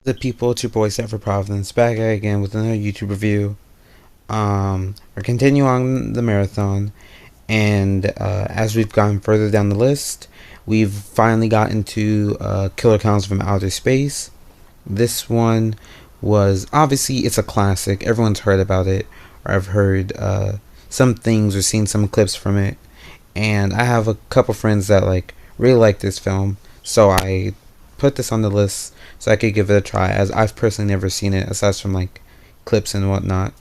The people, it's your boy Set for Providence, back again with another YouTube review. We're continuing on the marathon, and as we've gone further down the list, we've finally gotten to Killer Clowns from Outer Space. This one was obviously it's a classic. Everyone's heard about it, or I've heard some things or seen some clips from it. And I have a couple friends that really like this film, so I put this on the list so I could give it a try, as I've personally never seen it aside from clips and whatnot.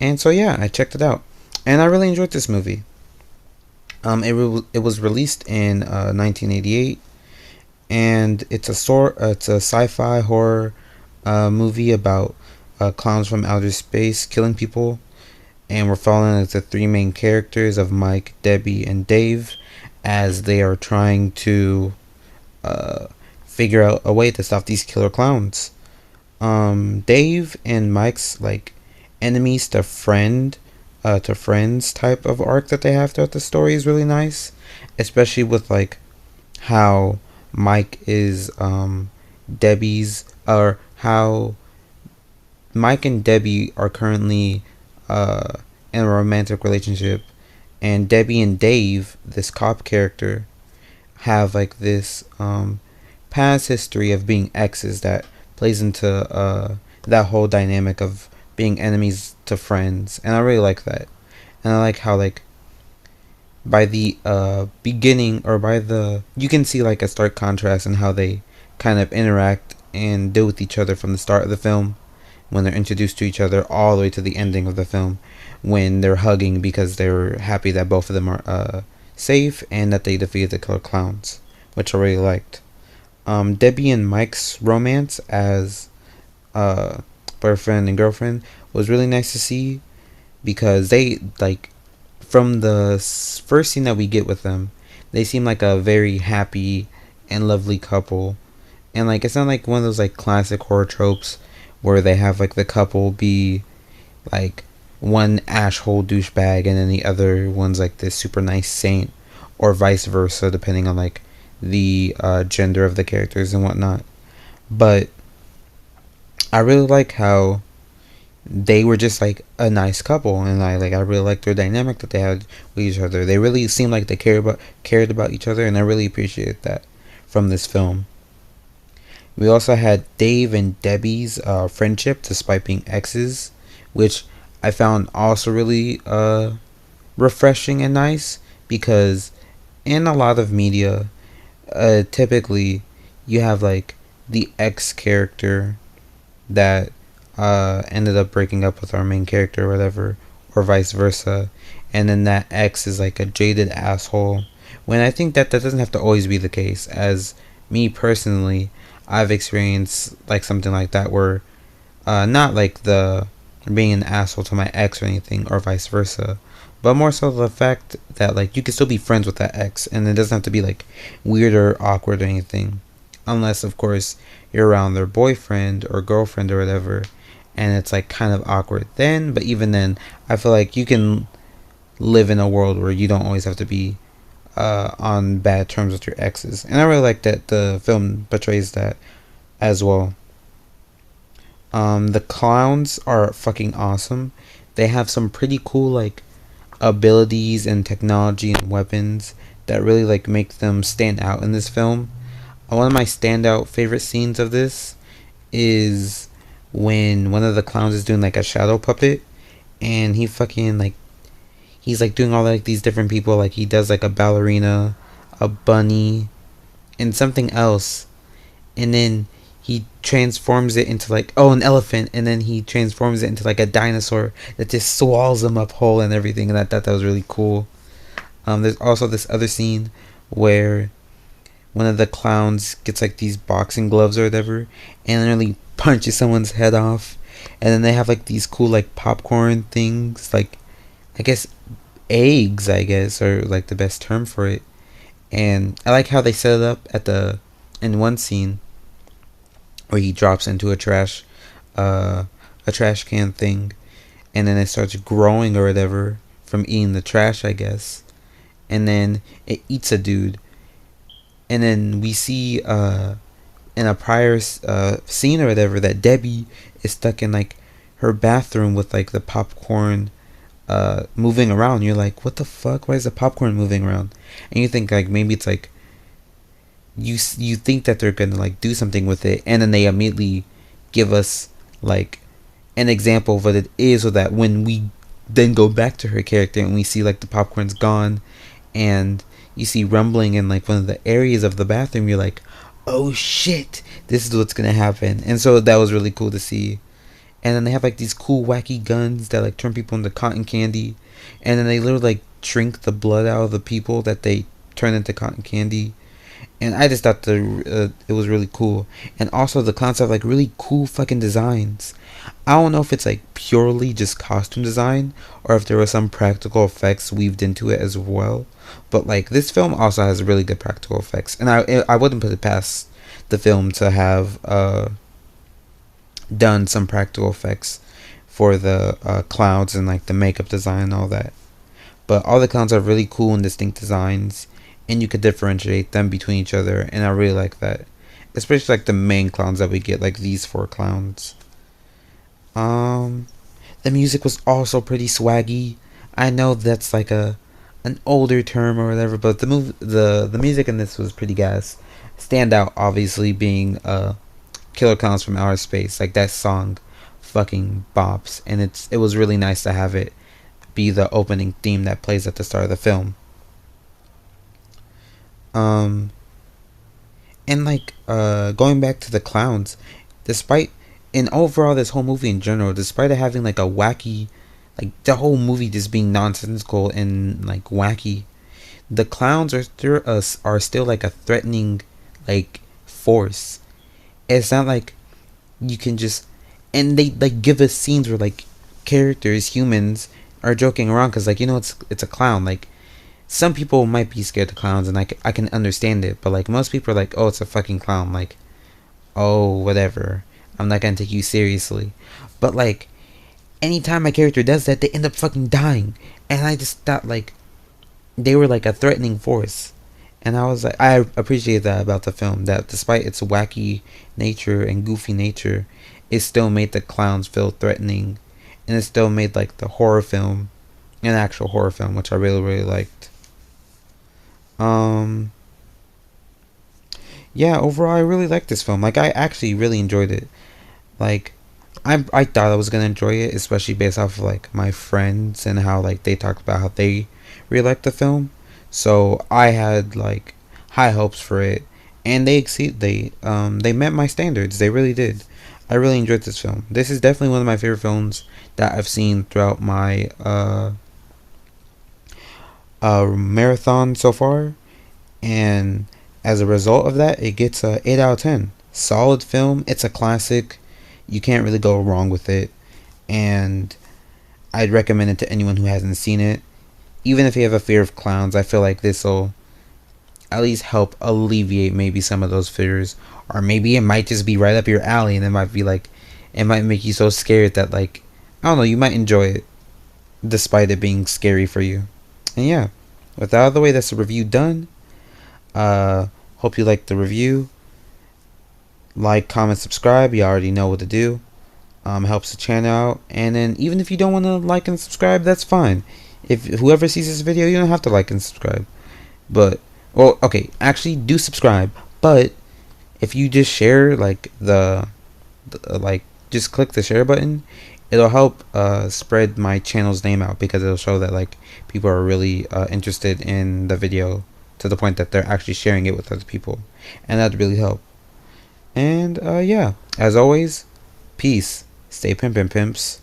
And so yeah, I checked it out, and I really enjoyed this movie. It was released in 1988, and it's a sci-fi horror movie about clowns from outer space killing people, and we're following the three main characters of Mike, Debbie, and Dave as they are trying to uh, figure out a way to stop these killer clowns. Dave and Mike's enemies to friends type of arc that they have throughout the story is really nice, especially with how Mike is Debbie's, or how Mike and Debbie are currently uh, in a romantic relationship, and Debbie and Dave, this cop character, have this past history of being exes that plays into that whole dynamic of being enemies to friends, and I really like that. And I like how by the beginning, or by the you can see a stark contrast in how they kind of interact and deal with each other from the start of the film, when they're introduced to each other, all the way to the ending of the film when they're hugging because they're happy that both of them are safe and that they defeated the killer clowns, which I really liked. Debbie and Mike's romance as uh, boyfriend and girlfriend was really nice to see, because they from the first scene that we get with them, they seem like a very happy and lovely couple. And it's not like one of those classic horror tropes where they have the couple be like one asshole douchebag and then the other one's this super nice saint, or vice versa, depending on the gender of the characters and whatnot. But I really like how they were just a nice couple, and I really liked their dynamic that they had with each other. They really seemed like they cared about each other, and I really appreciated that from this film. We also had Dave and Debbie's friendship despite being exes, which I found also really refreshing and nice, because in a lot of media, typically you have the ex character that ended up breaking up with our main character or whatever, or vice versa, and then that ex is a jaded asshole. When I think that doesn't have to always be the case, as me personally, I've experienced something like that, where not the being an asshole to my ex or anything, or vice versa, but more so the fact that you can still be friends with that ex, and it doesn't have to be weird or awkward or anything, unless of course you're around their boyfriend or girlfriend or whatever, and it's kind of awkward then. But even then, I feel you can live in a world where you don't always have to be on bad terms with your exes, and I really like that the film portrays that as well. The clowns are fucking awesome. They have some pretty cool abilities and technology and weapons that really make them stand out in this film. One of my standout favorite scenes of this is when one of the clowns is doing a shadow puppet, and he fucking he's doing all these different people. He does a ballerina, a bunny, and something else, and then he transforms it into an elephant, and then he transforms it into a dinosaur that just swallows him up whole and everything. And I thought that was really cool. There's also this other scene where one of the clowns gets these boxing gloves or whatever, and literally punches someone's head off, and then they have these cool popcorn things, I guess eggs, I guess, are the best term for it. And I like how they set it up in one scene where he drops into a trash can thing, and then it starts growing or whatever from eating the trash, I guess, and then it eats a dude, and then we see in a prior scene or whatever, that Debbie is stuck in like her bathroom with like the popcorn moving around. You're like, what the fuck? Why is the popcorn moving around? And you think like maybe it's like you think that they're gonna like do something with it, and then they immediately give us like an example of what it is, so that when we then go back to her character and we see like the popcorn's gone and you see rumbling in like one of the areas of the bathroom, you're like, oh shit, this is what's gonna happen. And so that was really cool to see. And then they have like these cool wacky guns that like turn people into cotton candy, and then they literally like drink the blood out of the people that they turn into cotton candy. And I just thought it was really cool. And also the clowns have like really cool fucking designs. I don't know if it's like purely just costume design or if there were some practical effects weaved into it as well. But like this film also has really good practical effects, and I wouldn't put it past the film to have done some practical effects for the clowns and like the makeup design and all that. But all the clowns have really cool and distinct designs, and you could differentiate them between each other, and I really like that. Especially like the main clowns that we get, like these 4 clowns. The music was also pretty swaggy. I know that's like an older term or whatever, but the music in this was pretty gas. Standout obviously being Killer Clowns from Outer Space. Like that song fucking bops, and it was really nice to have it be the opening theme that plays at the start of the film. And like going back to the clowns, despite and overall this whole movie in general, despite it having like a wacky, like the whole movie just being nonsensical and like wacky, the clowns are still like a threatening like force. It's not like you can just, and they like give us scenes where like characters, humans, are joking around because like, you know, it's a clown. Like some people might be scared of clowns, and like I can understand it, but like most people are like, oh, it's a fucking clown, like, oh, whatever, I'm not gonna take you seriously. But like anytime my character does that, they end up fucking dying, and I just thought like they were like a threatening force. And I was like, I appreciate that about the film, that despite its wacky nature and goofy nature, it still made the clowns feel threatening, and it still made like the horror film an actual horror film, which I really, really liked. Yeah, overall I really liked this film. Like I actually really enjoyed it. Like I thought I was gonna enjoy it, especially based off of like my friends and how like they talked about how they really liked the film. So I had like high hopes for it, and they met my standards. They really did. I really enjoyed this film. This is definitely one of my favorite films that I've seen throughout my marathon so far, and as a result of that, it gets a 8 out of 10. Solid film. It's a classic. You can't really go wrong with it, and I'd recommend it to anyone who hasn't seen it. Even if you have a fear of clowns, I feel like this will at least help alleviate maybe some of those fears, or maybe it might just be right up your alley, and it might be like, it might make you so scared that like, I don't know, you might enjoy it despite it being scary for you. And yeah, with that out of the way, that's the review done. Hope you liked the review. Like, comment, subscribe. You already know what to do. Helps the channel out. And then even if you don't want to like and subscribe, that's fine. If whoever sees this video, you don't have to like and subscribe. But, well, okay, actually do subscribe. But if you just share like like just click the share button, it'll help spread my channel's name out, because it'll show that like people are really interested in the video to the point that they're actually sharing it with other people, and that'd really help. And yeah, as always, peace. Stay pimpin', pimps.